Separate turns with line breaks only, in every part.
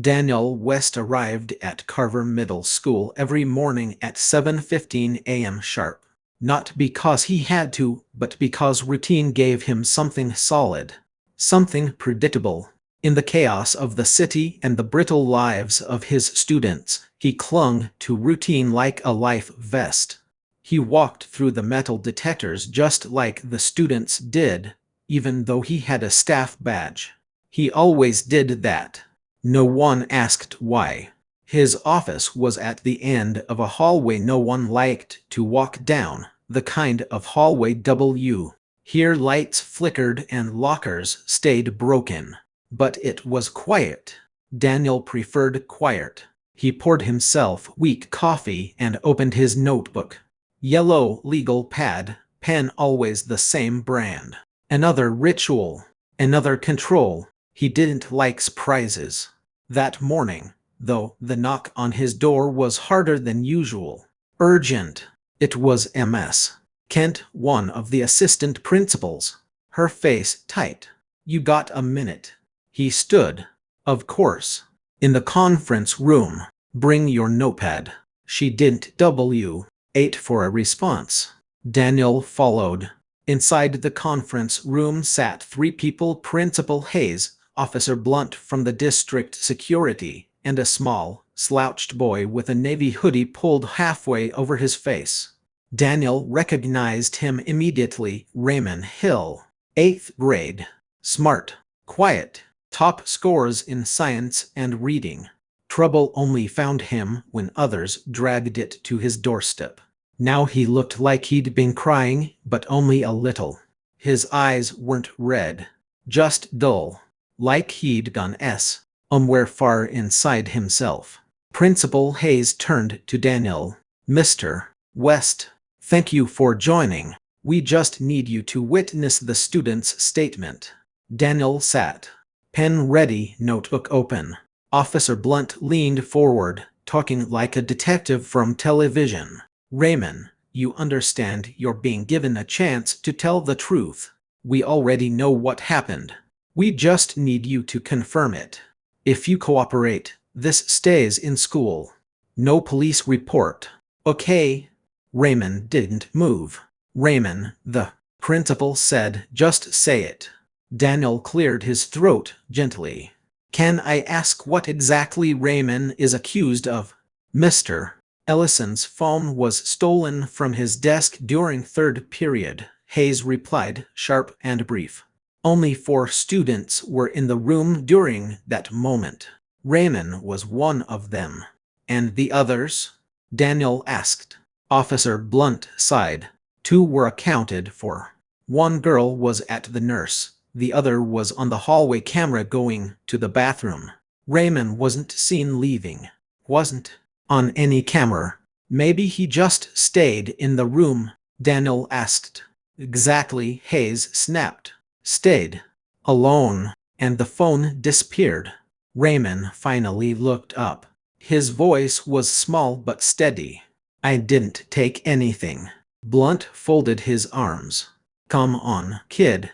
Daniel West arrived at Carver Middle School every morning at 7:15 a.m. sharp. Not because he had to, but because routine gave him something solid, something predictable. In the chaos of the city and the brittle lives of his students, he clung to routine like a life vest. He walked through the metal detectors just like the students did, even though he had a staff badge. He always did that. No one asked why. His office was at the end of a hallway no one liked to walk down, the kind of hallway Here lights flickered and lockers stayed broken. But it was quiet. Daniel preferred quiet. He poured himself weak coffee and opened his notebook. Yellow legal pad, pen always the same brand. Another ritual. Another control. He didn't like surprises. That morning, though, the knock on his door was harder than usual. Urgent. It was Ms. Kent, one of the assistant principals. Her face tight. You got a minute? He stood. Of course. In the conference room. Bring your notepad. She didn't wait for a response. Daniel followed. Inside the conference room sat three people: Principal Hayes, Officer Blunt from the district security, and a small, slouched boy with a navy hoodie pulled halfway over his face. Daniel recognized him immediately. Raymond Hill. 8th grade. Smart. Quiet. Top scores in science and reading. Trouble only found him when others dragged it to his doorstep. Now he looked like he'd been crying, but only a little. His eyes weren't red, just dull, like he'd gone somewhere far inside himself. Principal Hayes turned to Daniel. Mr. West, thank you for joining. We just need you to witness the student's statement. Daniel sat. Pen ready, notebook open. Officer Blunt leaned forward, talking like a detective from television. Raymond, you understand you're being given a chance to tell the truth. We already know what happened. We just need you to confirm it. If you cooperate, this stays in school. No police report. Okay? Raymond didn't move. Raymond, the principal said, just say it. Daniel cleared his throat gently. Can I ask what exactly Raymond is accused of? Mr. Ellison's phone was stolen from his desk during third period, Hayes replied, sharp and brief. Only 4 students were in the room during that moment. Raymond was one of them. And the others? Daniel asked. Officer Blunt sighed. 2 were accounted for. 1 girl was at the nurse. The other was on the hallway camera going to the bathroom. Raymond wasn't seen leaving. Wasn't on any camera. Maybe he just stayed in the room, Daniel asked. Exactly, Hayes snapped. Stayed. Alone. And the phone disappeared. Raymond finally looked up. His voice was small but steady. I didn't take anything. Blunt folded his arms. Come on, kid.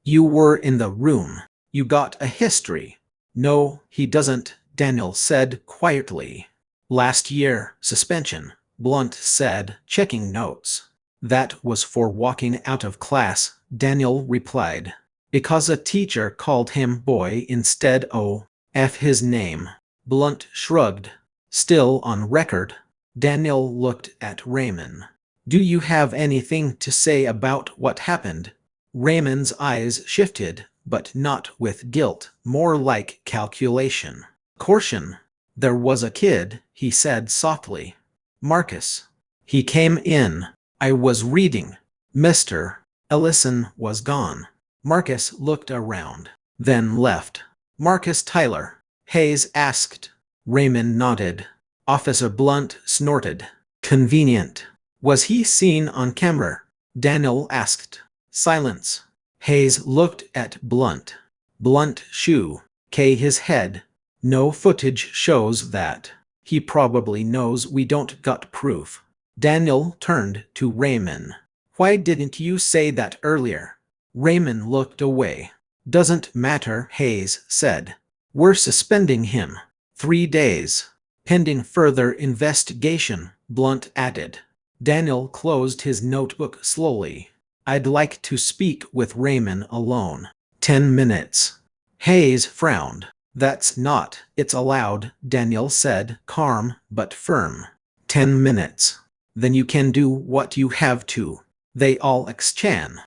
You were in the room. You got a history. No, he doesn't, Daniel said quietly. Last year, suspension, Blunt said, checking notes. That was for walking out of class, Daniel replied. Because a teacher called him boy instead of his name. Blunt shrugged. Still on record. Daniel looked at Raymond. Do you have anything to say about what happened? Raymond's eyes shifted, but not with guilt, more like calculation. Caution. There was a kid, he said softly. Marcus. He came in. I was reading. Mr. Ellison was gone. Marcus looked around, then left. Marcus Tyler? Hayes asked. Raymond nodded. Officer Blunt snorted. Convenient. Was he seen on camera? Daniel asked. Silence. Hayes looked at Blunt. Blunt shook his head. No footage shows that. He probably knows we don't got proof. Daniel turned to Raymond. Why didn't you say that earlier? Raymond looked away. Doesn't matter, Hayes said. We're suspending him. 3 days. Pending further investigation, Blunt added. Daniel closed his notebook slowly. I'd like to speak with Raymond alone. 10 minutes. Hayes frowned. That's not, it's allowed, Daniel said, calm but firm. 10 minutes. Then you can do what you have to. They all exchanged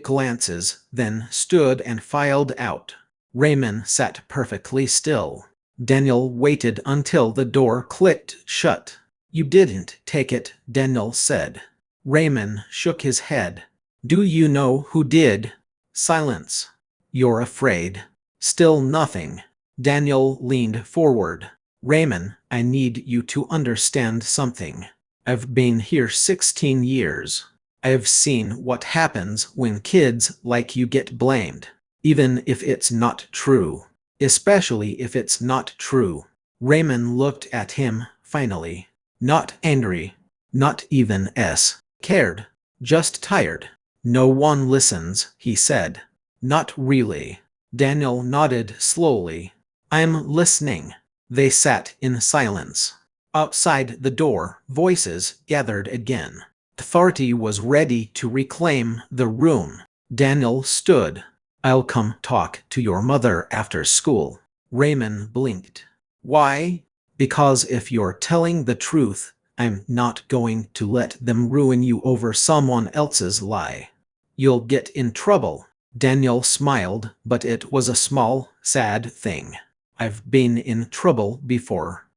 glances, then stood and filed out. Raymond sat perfectly still. Daniel waited until the door clicked shut. You didn't take it, Daniel said. Raymond shook his head. Do you know who did? Silence. You're afraid. Still nothing. Daniel leaned forward. Raymond, I need you to understand something. I've been here 16 years. I've seen what happens when kids like you get blamed, even if it's not true. Especially if it's not true. Raymond looked at him, finally. Not angry. Not even scared. Just tired. No one listens, he said. Not really. Daniel nodded slowly. I'm listening. They sat in silence. Outside the door, voices gathered again. Authority was ready to reclaim the room. Daniel stood. I'll come talk to your mother after school. Raymond blinked. Why? Because if you're telling the truth, I'm not going to let them ruin you over someone else's lie. You'll get in trouble. Daniel smiled, but it was a small, sad thing. I've been in trouble before.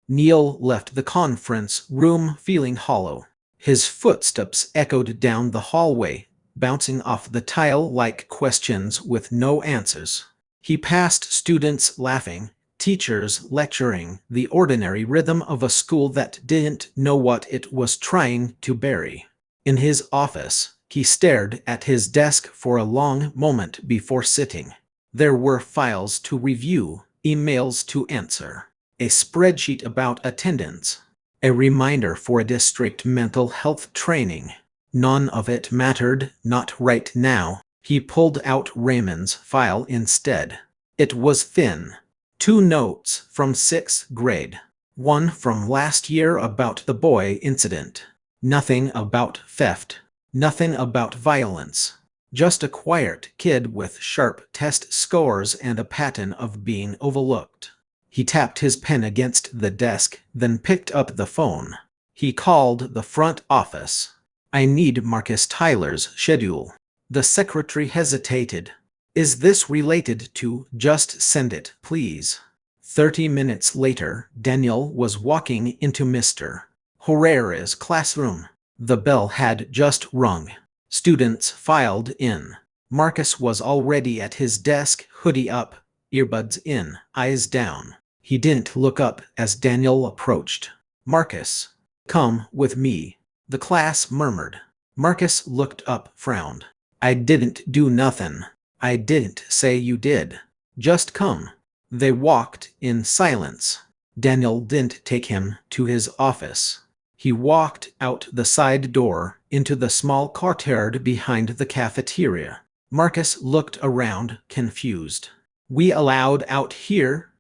Neil left the conference room feeling hollow. His footsteps echoed down the hallway, bouncing off the tile like questions with no answers. He passed students laughing, teachers lecturing, the ordinary rhythm of a school that didn't know what it was trying to bury. In his office, he stared at his desk for a long moment before sitting. There were files to review, emails to answer, a spreadsheet about attendance, a reminder for a district mental health training. None of it mattered, not right now. He pulled out Raymond's file instead. It was thin. 2 notes from 6th grade. One from last year about the boy incident. Nothing about theft. Nothing about violence. Just a quiet kid with sharp test scores and a pattern of being overlooked. He tapped his pen against the desk, then picked up the phone. He called the front office. I need Marcus Tyler's schedule. The secretary hesitated. Is this related to just send it, please? 30 minutes later, Daniel was walking into Mr. Herrera's classroom. The bell had just rung. Students filed in. Marcus was already at his desk, hoodie up, earbuds in, eyes down. He didn't look up as Daniel approached. Marcus, come with me. The class murmured. Marcus looked up, frowned. I didn't do nothing. I didn't say you did. Just come. They walked in silence. Daniel didn't take him to his office. He walked out the side door into the small courtyard behind the cafeteria. Marcus looked around, confused. We allowed out here?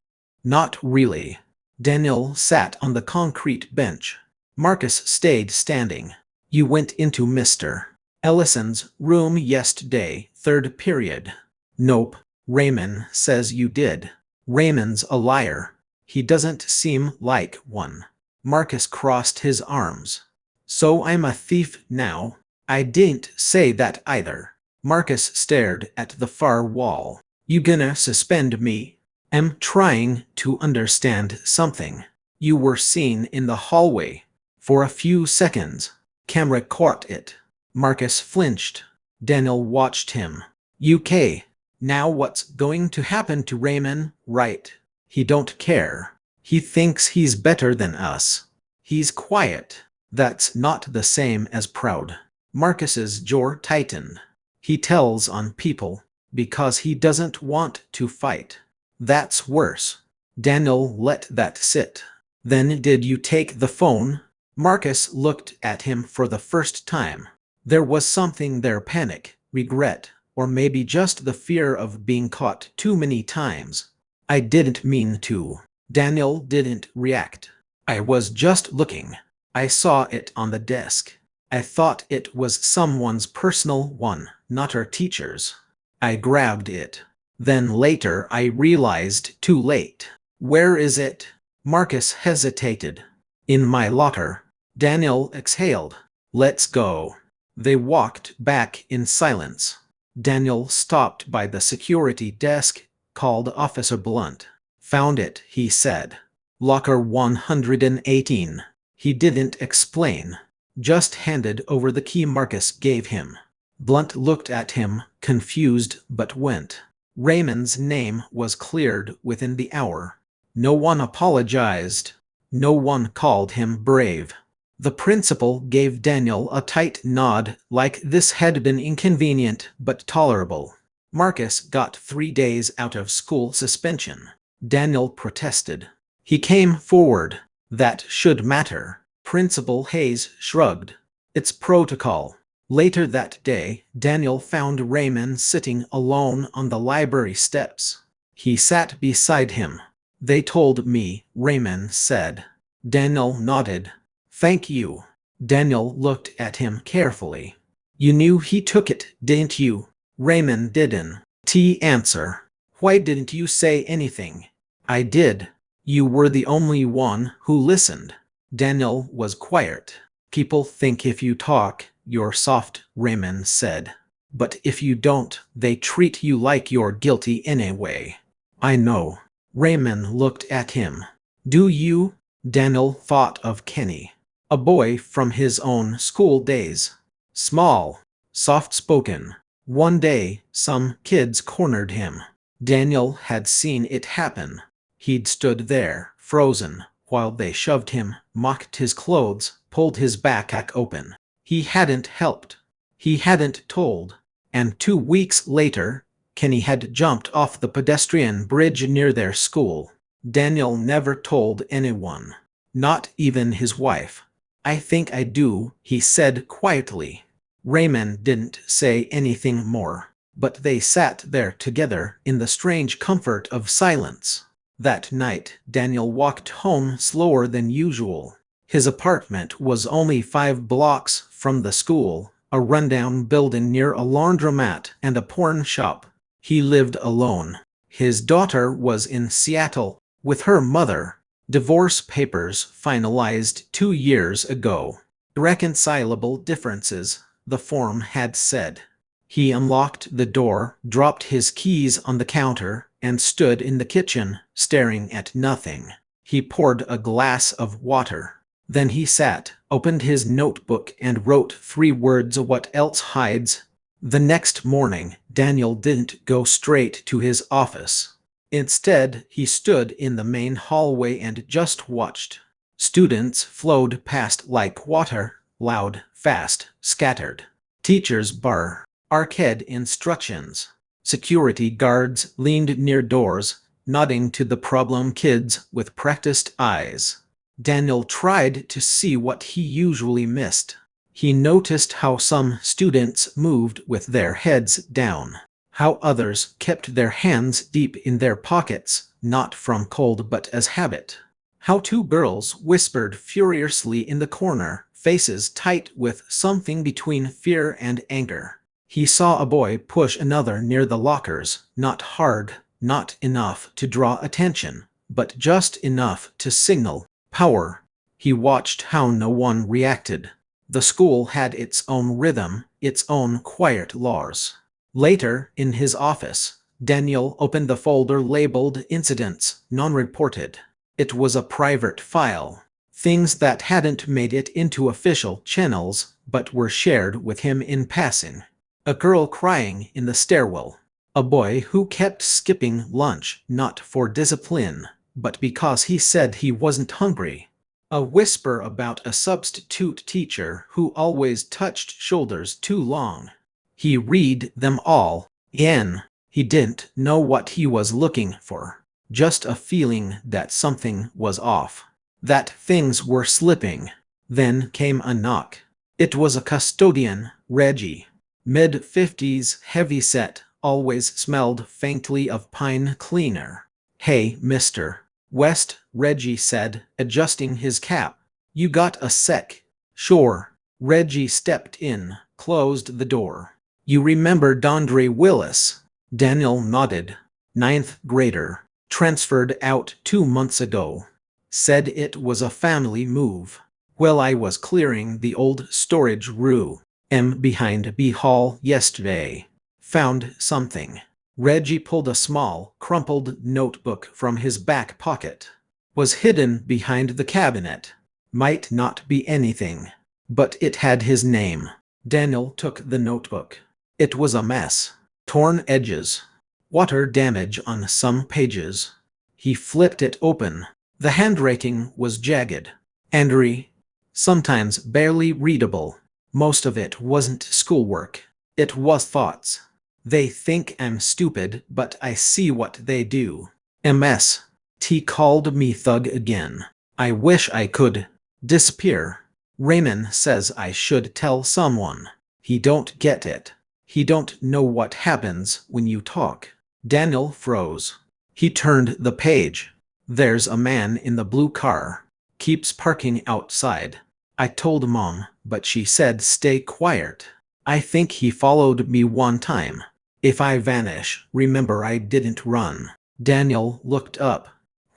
Not really. Daniel sat on the concrete bench. Marcus stayed standing. You went into Mr. Ellison's room yesterday, 3rd period. Nope. Raymond says you did. Raymond's a liar. He doesn't seem like one. Marcus crossed his arms. So I'm a thief now? I didn't say that either. Marcus stared at the far wall. You gonna suspend me? I'm trying to understand something. You were seen in the hallway. For a few seconds. Camera caught it. Marcus flinched. Daniel watched him. UK. Now what's going to happen to Raymond, right? He don't care. He thinks he's better than us. He's quiet. That's not the same as proud. Marcus's jaw tightened. He tells on people because he doesn't want to fight. That's worse. Daniel let that sit. Then did you take the phone? Marcus looked at him for the first time. There was something there, panic, regret, or maybe just the fear of being caught too many times. I didn't mean to. Daniel didn't react. I was just looking. I saw it on the desk. I thought it was someone's personal one, not our teacher's. I grabbed it. Then later I realized too late. Where is it? Marcus hesitated. In my locker. Daniel exhaled. Let's go. They walked back in silence. Daniel stopped by the security desk, called Officer Blunt. Found it, he said. Locker 118. He didn't explain. Just handed over the key Marcus gave him. Blunt looked at him, confused, but went. Raymond's name was cleared within the hour. No one apologized. No one called him brave. The principal gave Daniel a tight nod, like this had been inconvenient but tolerable. Marcus got 3 days out of school suspension. Daniel protested. He came forward. That should matter. Principal Hayes shrugged. It's protocol. Later that day, Daniel found Raymond sitting alone on the library steps. He sat beside him. They told me, Raymond said. Daniel nodded. Thank you. Daniel looked at him carefully. You knew he took it, didn't you? Raymond didn't. Answer. Why didn't you say anything? I did. You were the only one who listened. Daniel was quiet. People think if you talk, you're soft, Raymond said. But if you don't, they treat you like you're guilty anyway. I know. Raymond looked at him. Do you? Daniel thought of Kenny. A boy from his own school days. Small, soft-spoken. One day, some kids cornered him. Daniel had seen it happen. He'd stood there, frozen, while they shoved him, mocked his clothes, pulled his backpack open. He hadn't helped. He hadn't told. And 2 weeks later, Kenny had jumped off the pedestrian bridge near their school. Daniel never told anyone. Not even his wife. I think I do, he said quietly. Raymond didn't say anything more, but they sat there together in the strange comfort of silence. That night, Daniel walked home slower than usual. His apartment was only 5 blocks from the school, a rundown building near a laundromat and a porn shop. He lived alone. His daughter was in Seattle with her mother. Divorce papers finalized 2 years ago. Irreconcilable differences, the form had said. He unlocked the door, dropped his keys on the counter, and stood in the kitchen, staring at nothing. He poured a glass of water. Then he sat, opened his notebook, and wrote 3 words: what else hides? The next morning, Daniel didn't go straight to his office. Instead, he stood in the main hallway and just watched. Students flowed past like water, loud, fast, scattered. Teachers bar, arcade instructions. Security guards leaned near doors, nodding to the problem kids with practiced eyes. Daniel tried to see what he usually missed. He noticed how some students moved with their heads down, how others kept their hands deep in their pockets, not from cold but as habit, how 2 girls whispered furiously in the corner, faces tight with something between fear and anger. He saw a boy push another near the lockers, not hard, not enough to draw attention, but just enough to signal power. He watched how no one reacted. The school had its own rhythm, its own quiet laws. Later, in his office, Daniel opened the folder labeled Incidents Non-Reported. It was a private file. Things that hadn't made it into official channels, but were shared with him in passing. A girl crying in the stairwell. A boy who kept skipping lunch, not for discipline, but because he said he wasn't hungry. A whisper about a substitute teacher who always touched shoulders too long. He read them all. He didn't know what he was looking for. Just a feeling that something was off. That things were slipping. Then came a knock. It was a custodian, Reggie. Mid-50s, heavy-set, always smelled faintly of pine cleaner. Hey, mister. West, Reggie said, adjusting his cap. You got a sec? Sure. Reggie stepped in, closed the door. You remember Dondre Willis? Daniel nodded. Ninth grader. Transferred out 2 months ago. Said it was a family move. Well, I was clearing the old storage room behind B Hall yesterday. Found something. Reggie pulled a small, crumpled notebook from his back pocket. Was hidden behind the cabinet. Might not be anything. But it had his name. Daniel took the notebook. It was a mess. Torn edges. Water damage on some pages. He flipped it open. The handwriting was jagged. Angry. Sometimes barely readable. Most of it wasn't schoolwork. It was thoughts. They think I'm stupid, but I see what they do. MS. T called me thug again. I wish I could disappear. Raymond says I should tell someone. He don't get it. He don't know what happens when you talk. Daniel froze. He turned the page. There's a man in the blue car. Keeps parking outside. I told Mom, but she said stay quiet. I think he followed me one time. If I vanish, remember I didn't run. Daniel looked up.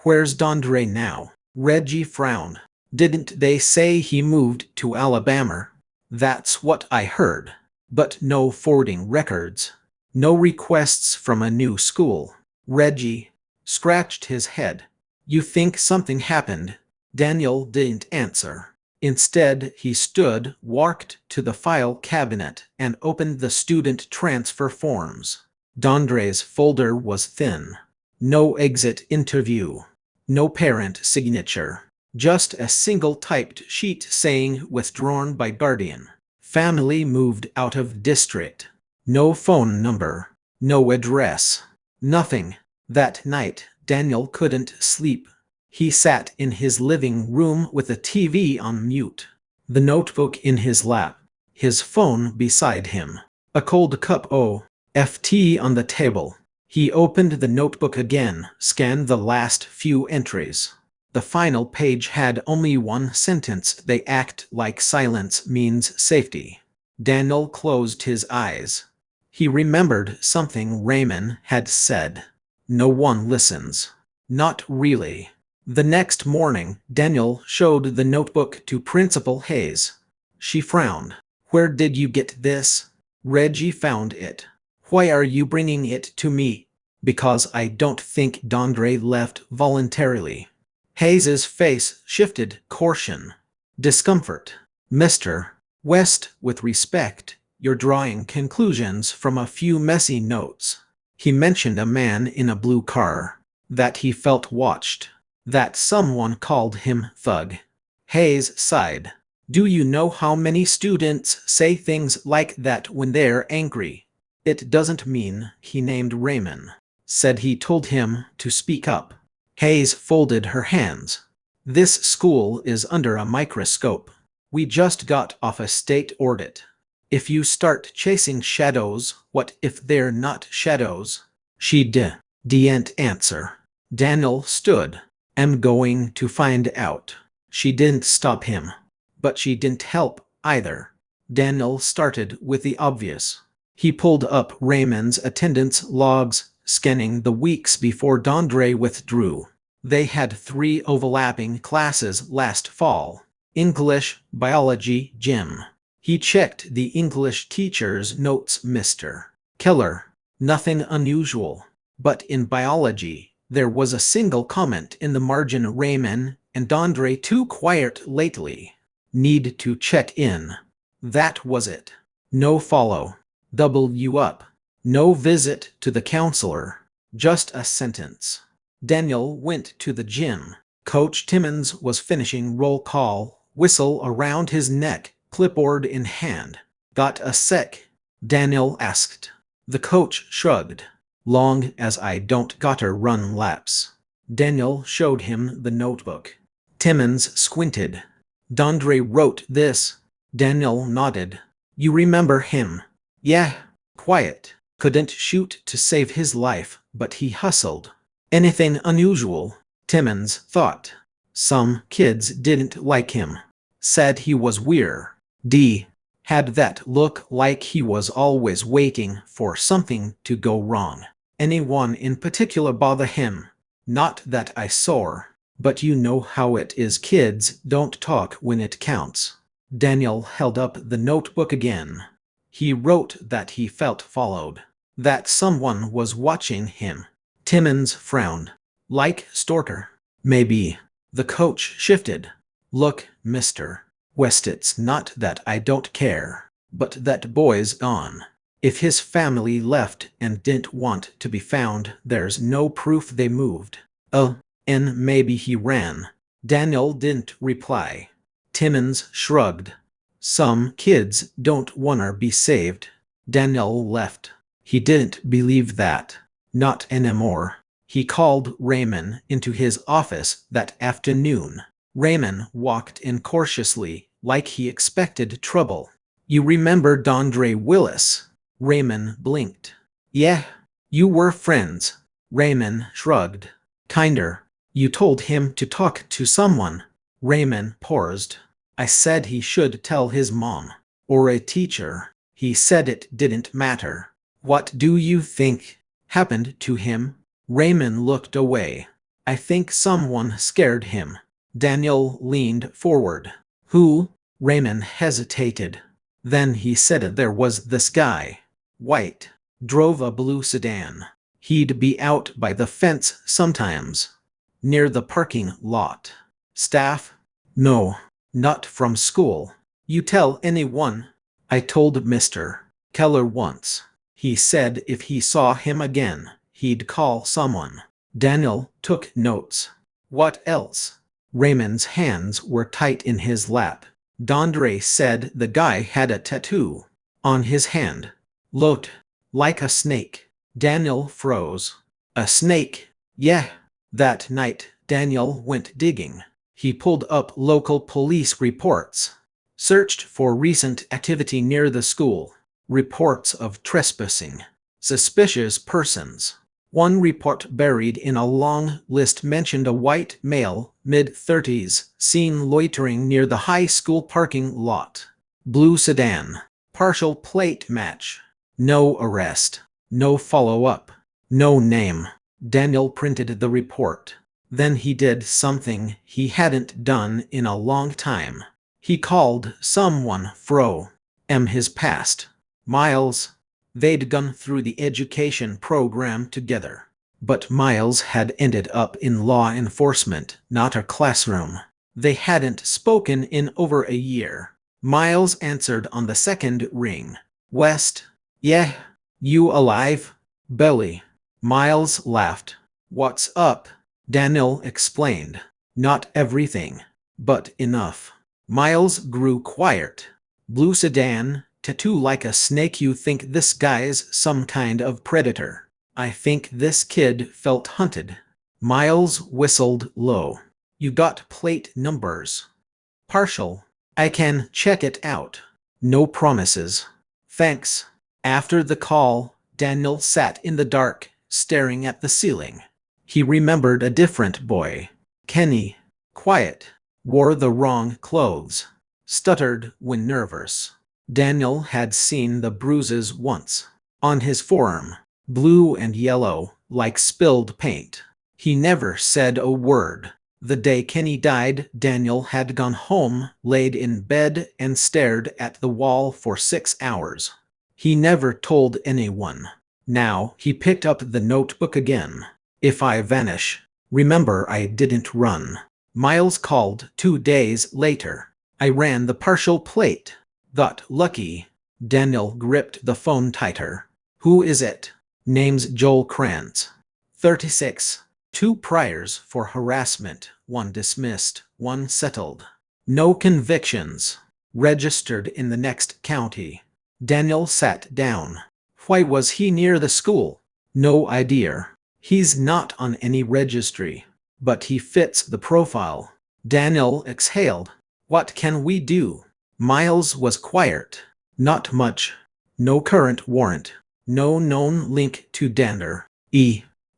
Where's Dondre now? Reggie frowned. Didn't they say he moved to Alabama? That's what I heard. But no forwarding records. No requests from a new school. Reggie scratched his head. You think something happened? Daniel didn't answer. Instead, he stood, walked to the file cabinet, and opened the student transfer forms. Dondre's folder was thin. No exit interview. No parent signature. Just a single typed sheet saying withdrawn by guardian. Family moved out of district. No phone number. No address. Nothing. That night, Daniel couldn't sleep. He sat in his living room with the TV on mute. The notebook in his lap. His phone beside him. A cold cup of tea on the table. He opened the notebook again, scanned the last few entries. The final page had only one sentence. They act like silence means safety. Daniel closed his eyes. He remembered something Raymond had said. No one listens. Not really. The next morning, Daniel showed the notebook to Principal Hayes. She frowned. Where did you get this? Reggie found it. Why are you bringing it to me? Because I don't think Dondre left voluntarily. Hayes's face shifted caution. Discomfort. Mr. West, with respect, you're drawing conclusions from a few messy notes. He mentioned a man in a blue car. That he felt watched. That someone called him thug. Hayes sighed. Do you know how many students say things like that when they're angry? It doesn't mean he named Raymond. Said he told him to speak up. Hayes folded her hands. This school is under a microscope. We just got off a state audit. If you start chasing shadows, what if they're not shadows? She didn't answer. Daniel stood. I'm going to find out. She didn't stop him. But she didn't help either. Daniel started with the obvious. He pulled up Raymond's attendance logs, scanning the weeks before Dondre withdrew. They had 3 overlapping classes last fall. English, biology, gym. He checked the English teacher's notes. Mr. Keller. Nothing unusual. But in biology, there was a single comment in the margin. Raymond and Dondre too quiet lately. Need to check in. That was it. No follow up. No visit to the counselor. Just a sentence. Daniel went to the gym. Coach Timmons was finishing roll call, whistle around his neck, clipboard in hand. Got a sec? Daniel asked. The coach shrugged. Long as I don't gotta run laps. Daniel showed him the notebook. Timmons squinted. Dondre wrote this. Daniel nodded. You remember him? Yeah. Quiet. Couldn't shoot to save his life, but he hustled. Anything unusual? Timmons thought. Some kids didn't like him. Said he was weird. Had that look like he was always waiting for something to go wrong. Anyone in particular bother him? Not that I saw, but you know how it is, kids don't talk when it counts. Daniel held up the notebook again. He wrote that he felt followed, that someone was watching him. Timmons frowned. Like Storker. Maybe. The coach shifted. Look, Mr. West, it's not that I don't care, but that boy's gone. If his family left and didn't want to be found, there's no proof they moved. And maybe he ran. Daniel didn't reply. Timmons shrugged. Some kids don't wanna be saved. Daniel left. He didn't believe that. Not anymore. He called Raymond into his office that afternoon. Raymond walked in cautiously, like he expected trouble. You remember Dondre Willis? Raymond blinked. Yeah, you were friends. Raymond shrugged. Kinder. You told him to talk to someone. Raymond paused. I said he should tell his mom. Or a teacher. He said it didn't matter. What do you think happened to him? Raymond looked away. I think someone scared him. Daniel leaned forward. Who? Raymond hesitated. Then he said there was this guy. White. Drove a blue sedan. He'd be out by the fence sometimes. Near the parking lot. Staff? No. Not from school. You tell anyone? I told Mr. Keller once. He said if he saw him again, he'd call someone. Daniel took notes. What else? Raymond's hands were tight in his lap. Dondre said the guy had a tattoo on his hand. Looked like a snake. Daniel froze. A snake? Yeah. That night, Daniel went digging. He pulled up local police reports. Searched for recent activity near the school. Reports of trespassing. Suspicious persons. One report buried in a long list mentioned a white male, mid-30s, seen loitering near the high school parking lot. Blue sedan. Partial plate match. No arrest. No follow-up. No name. Daniel printed the report. Then he did something he hadn't done in a long time. He called someone from his past. Miles. They'd gone through the education program together. But Miles had ended up in law enforcement, not a classroom. They hadn't spoken in over a year. Miles answered on the second ring. West? Yeah. You alive? Belly. Miles laughed. What's up? Daniel explained. Not everything, but enough. Miles grew quiet. Blue sedan, tattoo like a snake. You think this guy's some kind of predator? I think this kid felt hunted. Miles whistled low. You got plate numbers? Partial. I can check it out. No promises. Thanks. After the call, Daniel sat in the dark, staring at the ceiling. He remembered a different boy. Kenny. Quiet. Wore the wrong clothes. Stuttered when nervous. Daniel had seen the bruises once. On his forearm. Blue and yellow, like spilled paint. He never said a word. The day Kenny died, Daniel had gone home, laid in bed, and stared at the wall for 6 hours. He never told anyone. Now, he picked up the notebook again. If I vanish, remember I didn't run. Miles called 2 days later. I ran the partial plate. Got lucky. Daniel gripped the phone tighter. Who is it? Name's Joel Krantz. 36. 2 priors for harassment, 1 dismissed, 1 settled. No convictions. Registered in the next county. Daniel sat down. Why was he near the school? No idea. He's not on any registry. But he fits the profile. Daniel exhaled. What can we do? Miles was quiet. Not much. No current warrant. No known link to Dander.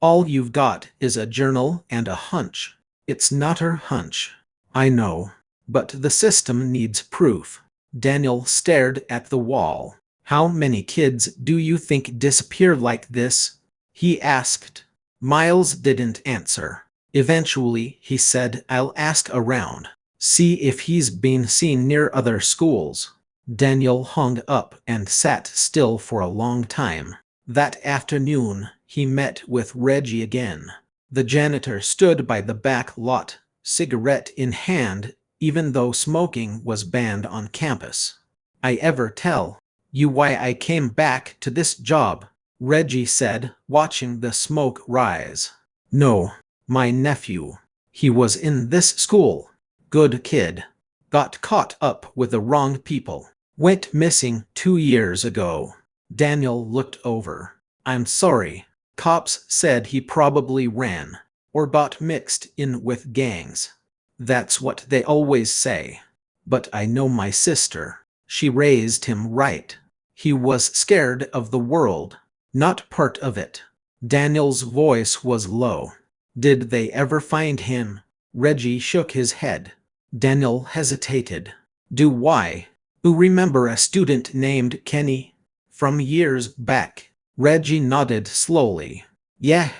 All you've got is a journal and a hunch. It's not her hunch. I know. But the system needs proof. Daniel stared at the wall. How many kids do you think disappear like this? He asked. Miles didn't answer. Eventually, he said, I'll ask around. See if he's been seen near other schools. Daniel hung up and sat still for a long time. That afternoon, he met with Reggie again. The janitor stood by the back lot, cigarette in hand, even though smoking was banned on campus. I ever tell you why I came back to this job? Reggie said, watching the smoke rise. No, my nephew. He was in this school. Good kid. Got caught up with the wrong people. Went missing 2 years ago. Daniel looked over. I'm sorry. Cops said he probably ran or got mixed in with gangs. That's what they always say. But I know my sister. She raised him right. He was scared of the world, not part of it. Daniel's voice was low. Did they ever find him? Reggie shook his head. Daniel hesitated. Do why? You remember a student named Kenny? From years back. Reggie nodded slowly. Yeah,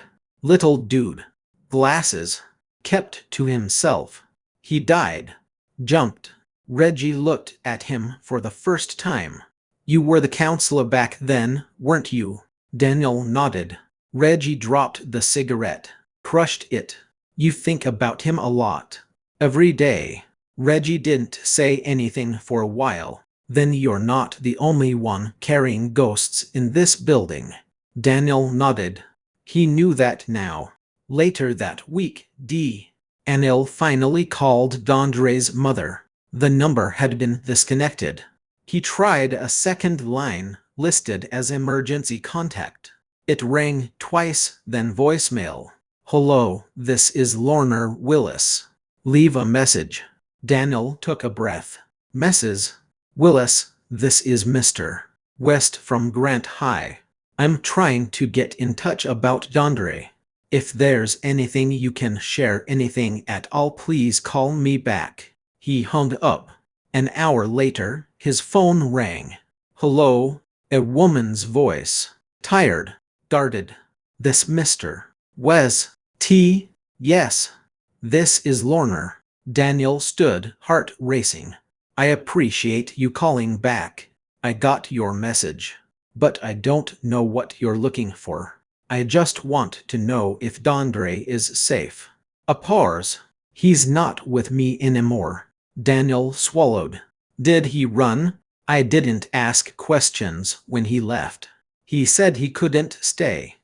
little dude. Glasses. Kept to himself. He died. Jumped. Reggie looked at him for the first time. You were the counselor back then, weren't you? Daniel nodded. Reggie dropped the cigarette. Crushed it. You think about him a lot. Every day. Reggie didn't say anything for a while. Then you're not the only one carrying ghosts in this building. Daniel nodded. He knew that now. Later that week, Anil finally called Dondre's mother. The number had been disconnected. He tried a second line, listed as emergency contact. It rang twice, then voicemail. Hello, this is Lorna Willis. Leave a message. Daniel took a breath. Mrs. Willis, this is Mr. West from Grant High. I'm trying to get in touch about Dondre. If there's anything you can share, anything at all, please call me back. He hung up. An hour later, his phone rang. Hello, a woman's voice. Tired, guarded. This Mr. Wes. Yes. This is Lorna. Daniel stood, heart racing. I appreciate you calling back. I got your message. But I don't know what you're looking for. I just want to know if Dondre is safe. A pause. He's not with me anymore. Daniel swallowed. Did he run? I didn't ask questions when he left. He said he couldn't stay.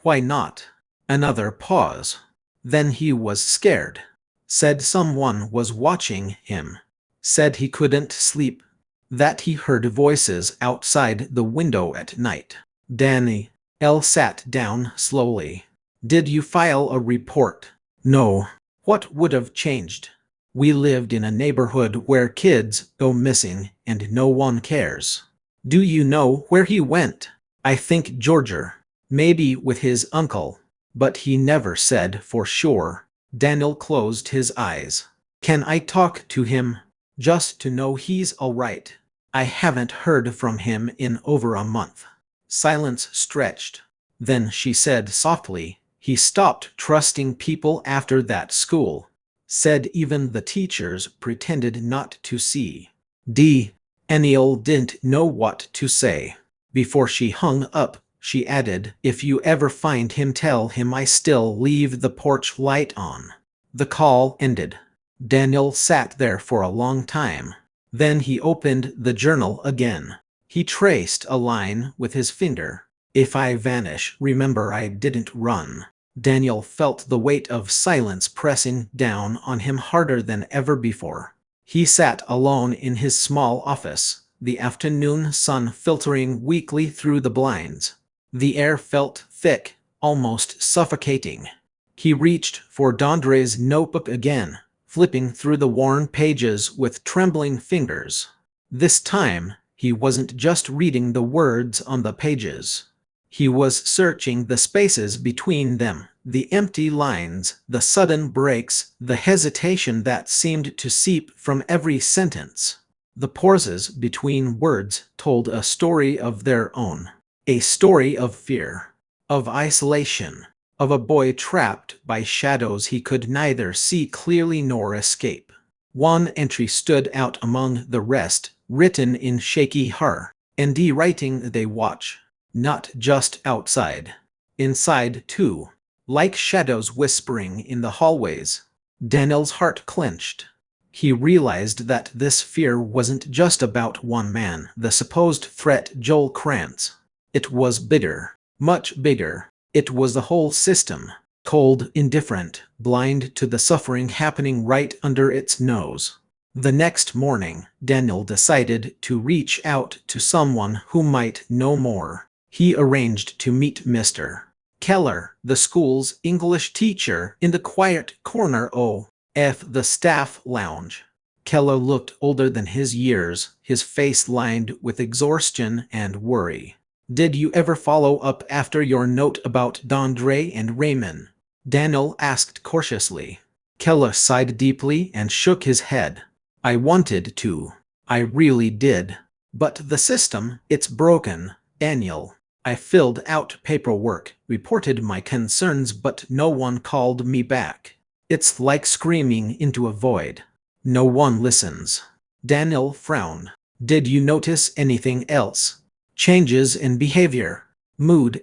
Why not? Another pause. Then he was scared. Said someone was watching him. Said he couldn't sleep. That he heard voices outside the window at night. Daniel sat down slowly. Did you file a report? No. What would have changed? We lived in a neighborhood where kids go missing and no one cares. Do you know where he went? I think Georgia. Maybe with his uncle. But he never said for sure. Daniel closed his eyes. Can I talk to him? Just to know he's all right. I haven't heard from him in over a month. Silence stretched. Then she said softly, he stopped trusting people after that school. Said even the teachers pretended not to see. Anil didn't know what to say. Before she hung up, she added, if you ever find him, tell him I still leave the porch light on. The call ended. Daniel sat there for a long time. Then he opened the journal again. He traced a line with his finger. If I vanish, remember I didn't run. Daniel felt the weight of silence pressing down on him harder than ever before. He sat alone in his small office, the afternoon sun filtering weakly through the blinds. The air felt thick, almost suffocating. He reached for Dondre's notebook again, flipping through the worn pages with trembling fingers. This time, he wasn't just reading the words on the pages. He was searching the spaces between them, the empty lines, the sudden breaks, the hesitation that seemed to seep from every sentence. The pauses between words told a story of their own. A story of fear, of isolation, of a boy trapped by shadows he could neither see clearly nor escape. One entry stood out among the rest, written in shaky hand writing. They watch, not just outside. Inside, too, like shadows whispering in the hallways. Daniel's heart clenched. He realized that this fear wasn't just about one man, the supposed threat Joel Krantz. It was bigger, much bigger. It was the whole system, cold, indifferent, blind to the suffering happening right under its nose. The next morning, Daniel decided to reach out to someone who might know more. He arranged to meet Mr. Keller, the school's English teacher, in the quiet corner of the staff lounge. Keller looked older than his years, his face lined with exhaustion and worry. "Did you ever follow up after your note about Dondre and Raymond?" Daniel asked cautiously. Keller sighed deeply and shook his head. "I wanted to. I really did. But the system, it's broken, Daniel. I filled out paperwork, reported my concerns, but no one called me back. It's like screaming into a void. No one listens." Daniel frowned. "Did you notice anything else? Changes in behavior, mood,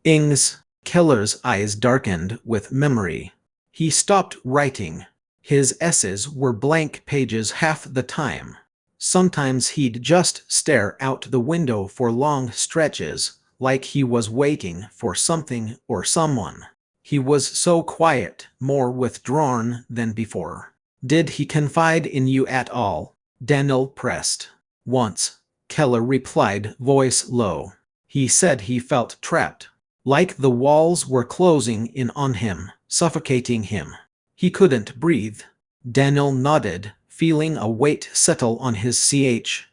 Ings?" Keller's eyes darkened with memory. He stopped writing. His essays were blank pages half the time. Sometimes he'd just stare out the window for long stretches, like he was waiting for something or someone. He was so quiet, more withdrawn than before. "Did he confide in you at all?" Daniel pressed. "Once," Keller replied, voice low. "He said he felt trapped, like the walls were closing in on him, suffocating him. He couldn't breathe." Daniel nodded, feeling a weight settle on his chest.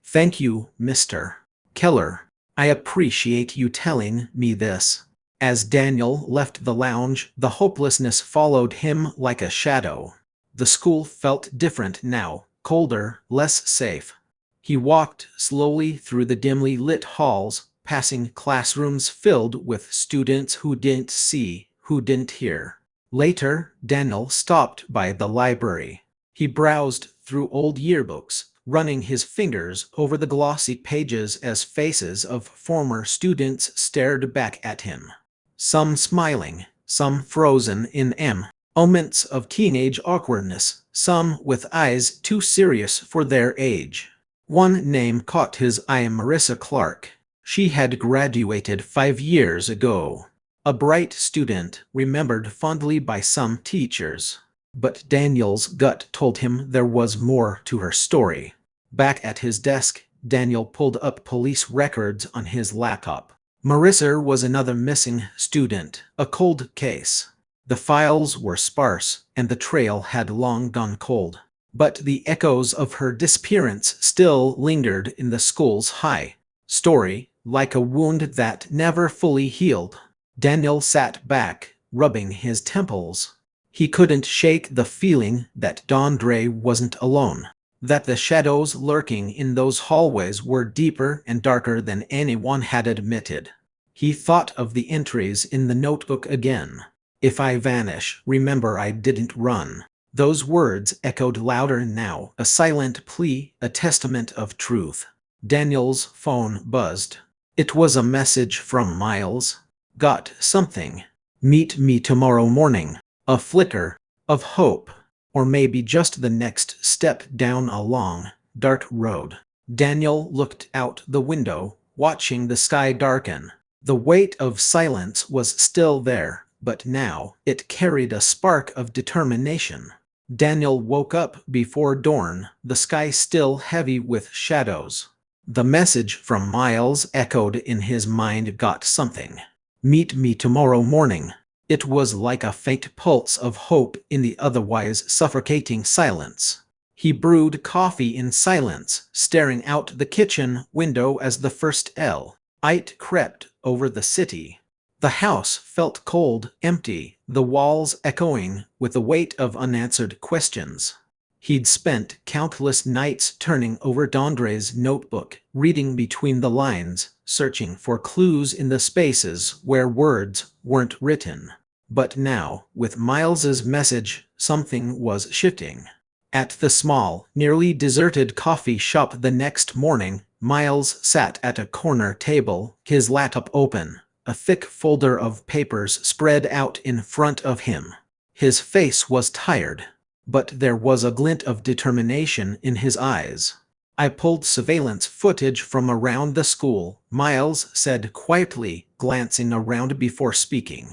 "Thank you, Mr. Keller. I appreciate you telling me this." As Daniel left the lounge, the hopelessness followed him like a shadow. The school felt different now, colder, less safe. He walked slowly through the dimly lit halls, passing classrooms filled with students who didn't see, who didn't hear. Later, Daniel stopped by the library. He browsed through old yearbooks, running his fingers over the glossy pages as faces of former students stared back at him. Some smiling, some frozen in moments of teenage awkwardness, some with eyes too serious for their age. One name caught his eye: Marissa Clark. She had graduated 5 years ago. A bright student, remembered fondly by some teachers. But Daniel's gut told him there was more to her story. Back at his desk, Daniel pulled up police records on his laptop. Marissa was another missing student, a cold case. The files were sparse, and the trail had long gone cold. But the echoes of her disappearance still lingered in the school's high story, like a wound that never fully healed. Daniel sat back, rubbing his temples. He couldn't shake the feeling that Dondre wasn't alone, that the shadows lurking in those hallways were deeper and darker than anyone had admitted. He thought of the entries in the notebook again. "If I vanish, remember I didn't run." Those words echoed louder now, a silent plea, a testament of truth. Daniel's phone buzzed. It was a message from Miles. "Got something. Meet me tomorrow morning." A flicker of hope, or maybe just the next step down a long, dark road. Daniel looked out the window, watching the sky darken. The weight of silence was still there, but now it carried a spark of determination. Daniel woke up before dawn, the sky still heavy with shadows. The message from Miles echoed in his mind. Got something. Meet me tomorrow morning. It was like a faint pulse of hope in the otherwise suffocating silence. He brewed coffee in silence, staring out the kitchen window as the first It crept over the city. The house felt cold, empty, the walls echoing with the weight of unanswered questions. He'd spent countless nights turning over Dondre's notebook, reading between the lines, searching for clues in the spaces where words weren't written. But now, with Miles's message, something was shifting. At the small, nearly deserted coffee shop the next morning, Miles sat at a corner table, his laptop open, a thick folder of papers spread out in front of him. His face was tired, but there was a glint of determination in his eyes. I pulled surveillance footage from around the school, Miles said quietly, glancing around before speaking.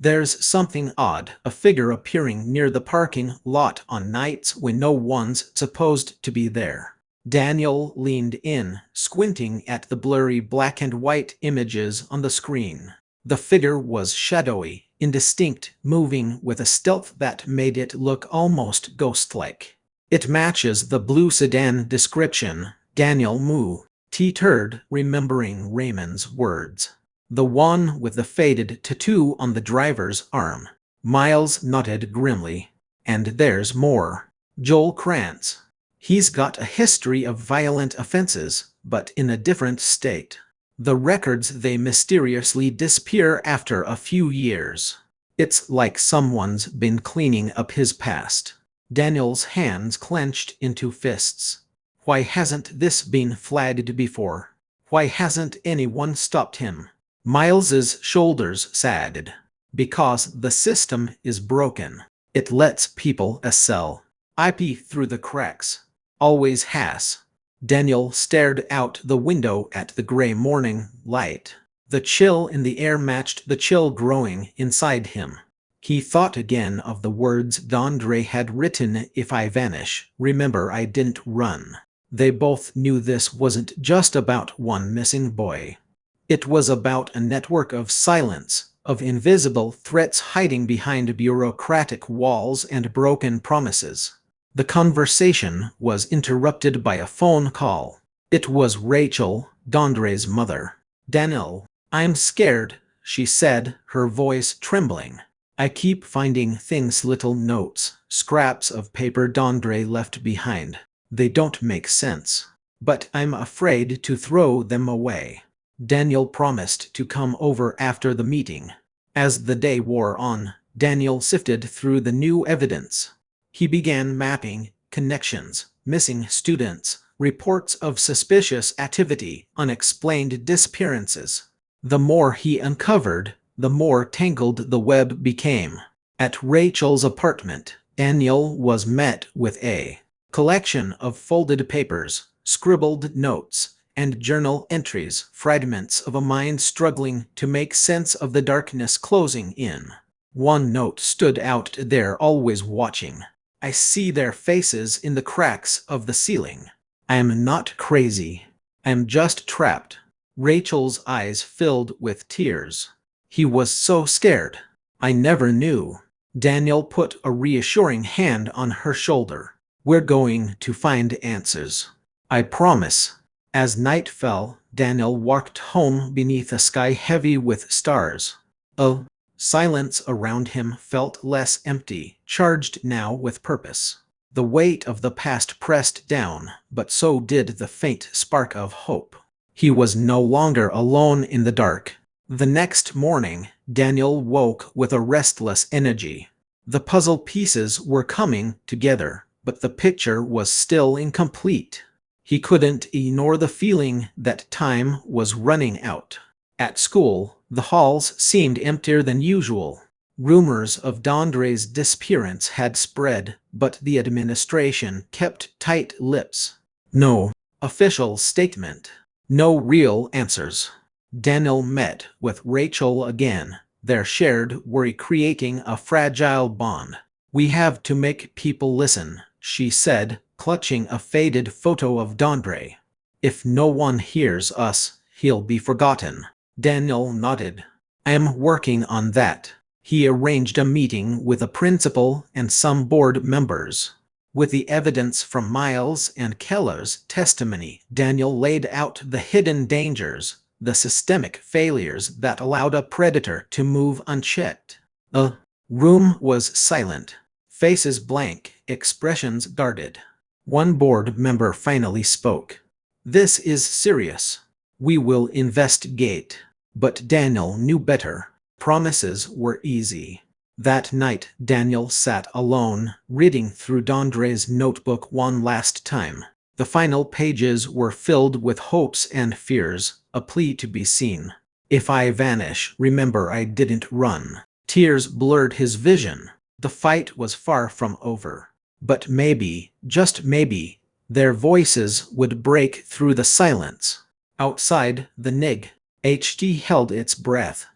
There's something odd, a figure appearing near the parking lot on nights when no one's supposed to be there. Daniel leaned in, squinting at the blurry black and white images on the screen. The figure was shadowy, indistinct, moving with a stealth that made it look almost ghost-like. It matches the blue sedan description, Daniel tittered, remembering Raymond's words. The one with the faded tattoo on the driver's arm. Miles nodded grimly. And there's more. Joel Krantz. He's got a history of violent offenses, but in a different state. The records, they mysteriously disappear after a few years. It's like someone's been cleaning up his past. Daniel's hands clenched into fists. Why hasn't this been flagged before? Why hasn't anyone stopped him? Miles's shoulders sagged. Because the system is broken. It lets people slip through the cracks. Always has. Daniel stared out the window at the gray morning light. The chill in the air matched the chill growing inside him. He thought again of the words Dondre had written, "If I vanish, remember I didn't run." They both knew this wasn't just about one missing boy. It was about a network of silence, of invisible threats hiding behind bureaucratic walls and broken promises. The conversation was interrupted by a phone call. It was Rachel, Dondre's mother. "Daniel, I'm scared," she said, her voice trembling. "I keep finding things, little notes, scraps of paper Dondre left behind. They don't make sense. But I'm afraid to throw them away." Daniel promised to come over after the meeting. As the day wore on, Daniel sifted through the new evidence. He began mapping connections, missing students, reports of suspicious activity, unexplained disappearances. The more he uncovered, the more tangled the web became. At Rachel's apartment, Daniel was met with a collection of folded papers, scribbled notes, and journal entries, fragments of a mind struggling to make sense of the darkness closing in. One note stood out there, always watching. "I see their faces in the cracks of the ceiling. I am not crazy. I am just trapped." Rachel's eyes filled with tears. He was so scared. "I never knew." Daniel put a reassuring hand on her shoulder. "We're going to find answers. I promise." As night fell, Daniel walked home beneath a sky heavy with stars. A silence around him felt less empty, charged now with purpose. The weight of the past pressed down, but so did the faint spark of hope. He was no longer alone in the dark. The next morning, Daniel woke with a restless energy. The puzzle pieces were coming together, but the picture was still incomplete. He couldn't ignore the feeling that time was running out. At school, the halls seemed emptier than usual. Rumors of Dondre's disappearance had spread, but the administration kept tight lips. No official statement. No real answers. Daniel met with Rachel again, their shared worry creating a fragile bond. "We have to make people listen," she said, clutching a faded photo of Dondre. "If no one hears us, he'll be forgotten." Daniel nodded. "I am working on that." He arranged a meeting with a principal and some board members. With the evidence from Miles and Keller's testimony, Daniel laid out the hidden dangers, The systemic failures that allowed a predator to move unchecked. The room was silent, faces blank, expressions guarded. One board member finally spoke. "This is serious. We will investigate." But Daniel knew better. Promises were easy. That night, Daniel sat alone, reading through Dondre's notebook one last time. The final pages were filled with hopes and fears, a plea to be seen. "If I vanish, remember I didn't run." Tears blurred his vision. The fight was far from over. But maybe, just maybe, their voices would break through the silence. Outside, the NIG HT held its breath.